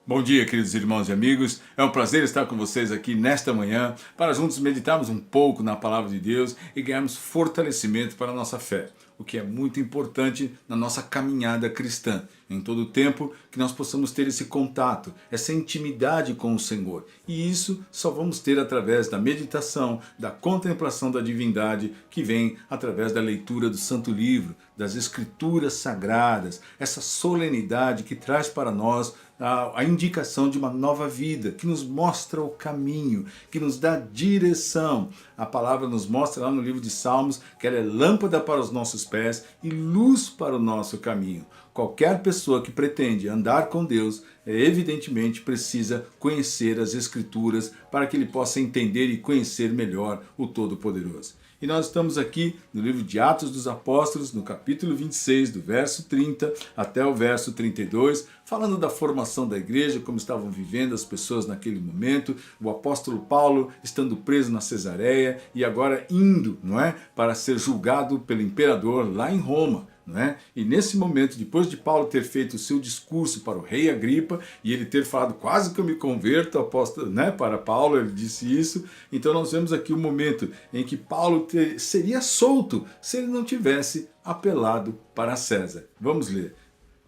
Bom dia, queridos irmãos e amigos. É um prazer estar com vocês aqui nesta manhã para juntos meditarmos um pouco na palavra de Deus e ganharmos fortalecimento para a nossa fé, o que é muito importante na nossa caminhada cristã. Em todo o tempo que nós possamos ter esse contato, essa intimidade com o Senhor. E isso só vamos ter através da meditação, da contemplação da divindade, que vem através da leitura do Santo Livro, das Escrituras Sagradas, essa solenidade que traz para nós a indicação de uma nova vida, que nos mostra o caminho, que nos dá direção. A palavra nos mostra lá no livro de Salmos que ela é lâmpada para os nossos pés e luz para o nosso caminho. Qualquer pessoa que pretende andar com Deus, evidentemente precisa conhecer as Escrituras para que ele possa entender e conhecer melhor o Todo-Poderoso. E nós estamos aqui no livro de Atos dos Apóstolos, no capítulo 26, do verso 30 até o verso 32, falando da formação da igreja, como estavam vivendo as pessoas naquele momento, o apóstolo Paulo estando preso na Cesareia e agora indo, não é, para ser julgado pelo imperador lá em Roma. Não é? E nesse momento, depois de Paulo ter feito o seu discurso para o rei Agripa e ele ter falado quase que eu me converto, apóstolo, né? Para Paulo, ele disse isso. Então nós vemos aqui o momento em que Paulo seria solto se ele não tivesse apelado para César. Vamos ler.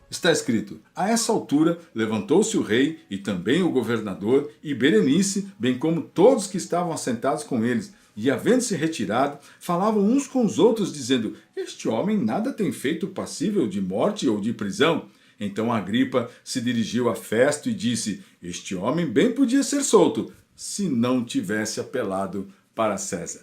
Está escrito: a essa altura levantou-se o rei e também o governador e Berenice, bem como todos que estavam assentados com eles. E, havendo-se retirado, falavam uns com os outros, dizendo: este homem nada tem feito passível de morte ou de prisão. Então Agripa se dirigiu a Festo e disse: este homem bem podia ser solto, se não tivesse apelado para César.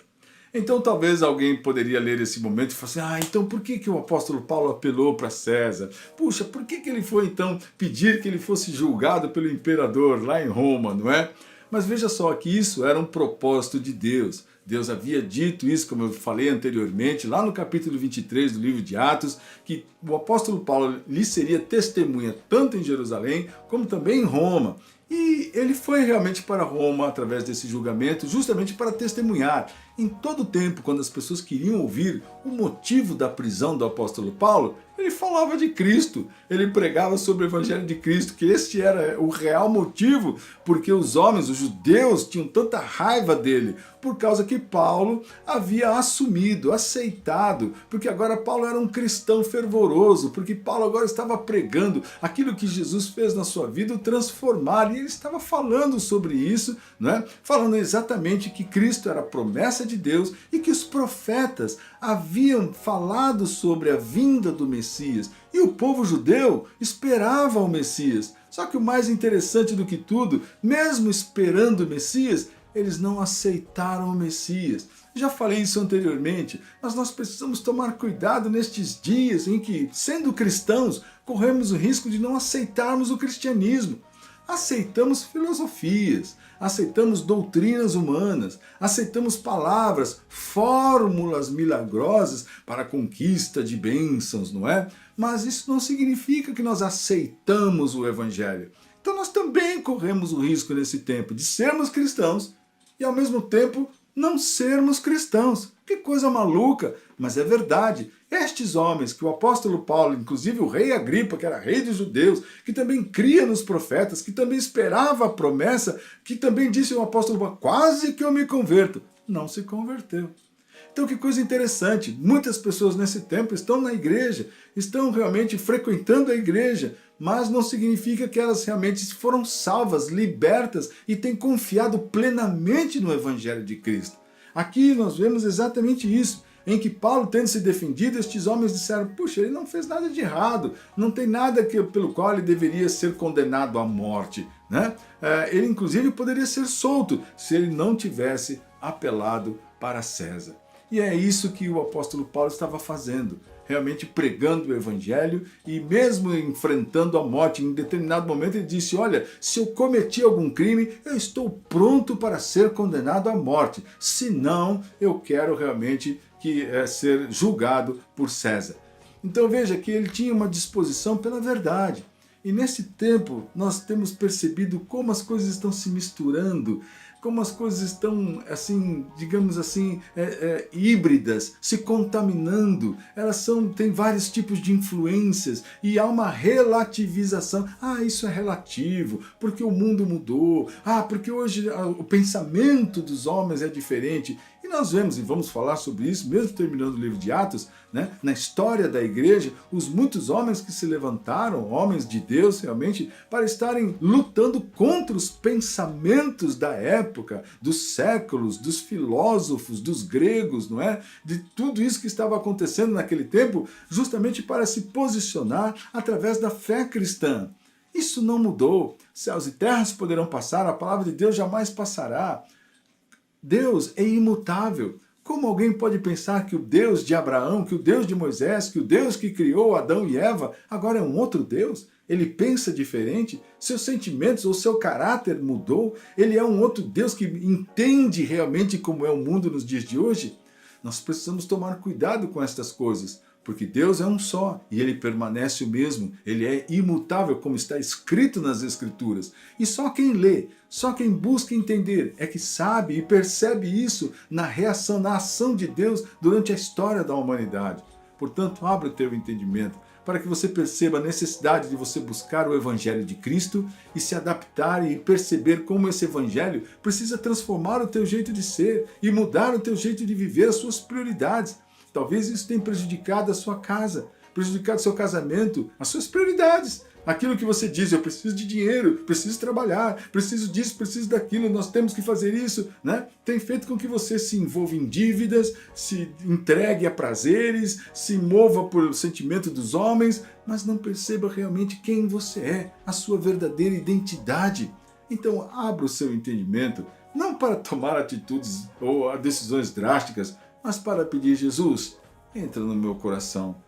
Então talvez alguém poderia ler esse momento e falar assim: então por que o apóstolo Paulo apelou para César? Puxa, por que ele foi então pedir que ele fosse julgado pelo imperador lá em Roma, não é? Mas veja só que isso era um propósito de Deus. Deus havia dito isso, como eu falei anteriormente, lá no capítulo 23 do livro de Atos, que o apóstolo Paulo lhe seria testemunha tanto em Jerusalém como também em Roma. E ele foi realmente para Roma através desse julgamento, justamente para testemunhar. Em todo o tempo, quando as pessoas queriam ouvir o motivo da prisão do apóstolo Paulo, ele falava de Cristo, ele pregava sobre o evangelho de Cristo, que este era o real motivo porque os homens, os judeus, tinham tanta raiva dele, por causa que Paulo havia assumido, aceitado, porque agora Paulo era um cristão fervoroso, porque Paulo agora estava pregando aquilo que Jesus fez na sua vida, o transformar, e ele estava falando sobre isso, né? Falando exatamente que Cristo era a promessa de Deus e que os profetas haviam falado sobre a vinda do Messias, e o povo judeu esperava o Messias. Só que o mais interessante do que tudo, mesmo esperando o Messias, eles não aceitaram o Messias. Já falei isso anteriormente, mas nós precisamos tomar cuidado nestes dias em que, sendo cristãos, corremos o risco de não aceitarmos o cristianismo. Aceitamos filosofias, aceitamos doutrinas humanas, aceitamos palavras, fórmulas milagrosas para a conquista de bênçãos, não é? Mas isso não significa que nós aceitamos o Evangelho. Então nós também corremos o risco nesse tempo de sermos cristãos e ao mesmo tempo não sermos cristãos. Que coisa maluca, mas é verdade. Estes homens que o apóstolo Paulo, inclusive o rei Agripa, que era rei dos judeus, que também cria nos profetas, que também esperava a promessa, que também disse ao apóstolo Paulo: quase que eu me converto, não se converteu. Então que coisa interessante, muitas pessoas nesse tempo estão na igreja, estão realmente frequentando a igreja, mas não significa que elas realmente foram salvas, libertas e têm confiado plenamente no Evangelho de Cristo. Aqui nós vemos exatamente isso, em que Paulo, tendo se defendido, estes homens disseram: puxa, ele não fez nada de errado, não tem nada pelo qual ele deveria ser condenado à morte, né? Ele inclusive poderia ser solto se ele não tivesse apelado para César. E é isso que o apóstolo Paulo estava fazendo, realmente pregando o Evangelho e mesmo enfrentando a morte. Em determinado momento ele disse: olha, se eu cometi algum crime, eu estou pronto para ser condenado à morte, senão eu quero realmente ser julgado por César. Então veja que ele tinha uma disposição pela verdade. E nesse tempo nós temos percebido como as coisas estão se misturando, como as coisas estão, assim, digamos assim, híbridas, se contaminando. Elas têm vários tipos de influências e há uma relativização. Isso é relativo, porque o mundo mudou. Porque hoje o pensamento dos homens é diferente. E nós vemos, e vamos falar sobre isso, mesmo terminando o livro de Atos, né, na história da igreja, os muitos homens que se levantaram, homens de Deus realmente, para estarem lutando contra os pensamentos da época, dos séculos, dos filósofos, dos gregos, não é? De tudo isso que estava acontecendo naquele tempo, justamente para se posicionar através da fé cristã. Isso não mudou. Céus e terras poderão passar, a palavra de Deus jamais passará. Deus é imutável. Como alguém pode pensar que o Deus de Abraão, que o Deus de Moisés, que o Deus que criou Adão e Eva, agora é um outro Deus? Ele pensa diferente? Seus sentimentos ou seu caráter mudou? Ele é um outro Deus que entende realmente como é o mundo nos dias de hoje? Nós precisamos tomar cuidado com estas coisas, porque Deus é um só e Ele permanece o mesmo. Ele é imutável, como está escrito nas Escrituras. E só quem lê, só quem busca entender é que sabe e percebe isso na reação, na ação de Deus durante a história da humanidade. Portanto, abra o teu entendimento para que você perceba a necessidade de você buscar o Evangelho de Cristo e se adaptar e perceber como esse Evangelho precisa transformar o teu jeito de ser e mudar o teu jeito de viver, as suas prioridades. Talvez isso tenha prejudicado a sua casa, prejudicado o seu casamento, as suas prioridades. Aquilo que você diz, eu preciso de dinheiro, preciso trabalhar, preciso disso, preciso daquilo, nós temos que fazer isso, né? Tem feito com que você se envolva em dívidas, se entregue a prazeres, se mova por sentimento dos homens, mas não perceba realmente quem você é, a sua verdadeira identidade. Então abra o seu entendimento, não para tomar atitudes ou decisões drásticas, mas para pedir: Jesus, entra no meu coração,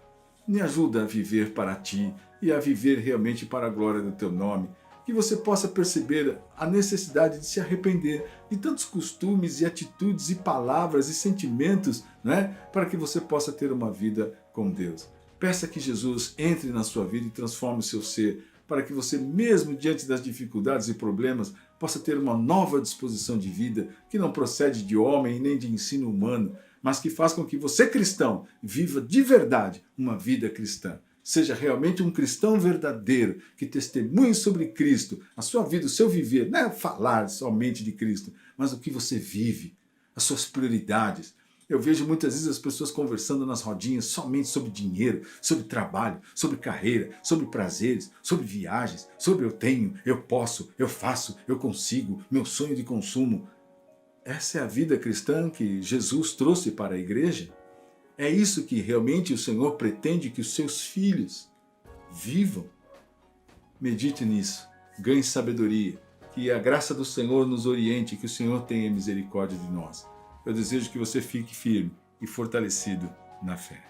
me ajuda a viver para ti e a viver realmente para a glória do teu nome. Que você possa perceber a necessidade de se arrepender de tantos costumes e atitudes e palavras e sentimentos, né? Para que você possa ter uma vida com Deus. Peça que Jesus entre na sua vida e transforme o seu ser, para que você, mesmo diante das dificuldades e problemas, possa ter uma nova disposição de vida que não procede de homem nem de ensino humano, mas que faz com que você, cristão, viva de verdade uma vida cristã. Seja realmente um cristão verdadeiro, que testemunhe sobre Cristo, a sua vida, o seu viver. Não é falar somente de Cristo, mas o que você vive, as suas prioridades. Eu vejo muitas vezes as pessoas conversando nas rodinhas somente sobre dinheiro, sobre trabalho, sobre carreira, sobre prazeres, sobre viagens, sobre eu tenho, eu posso, eu faço, eu consigo, meu sonho de consumo. Essa é a vida cristã que Jesus trouxe para a igreja? É isso que realmente o Senhor pretende que os seus filhos vivam? Medite nisso, ganhe sabedoria, que a graça do Senhor nos oriente, que o Senhor tenha misericórdia de nós. Eu desejo que você fique firme e fortalecido na fé.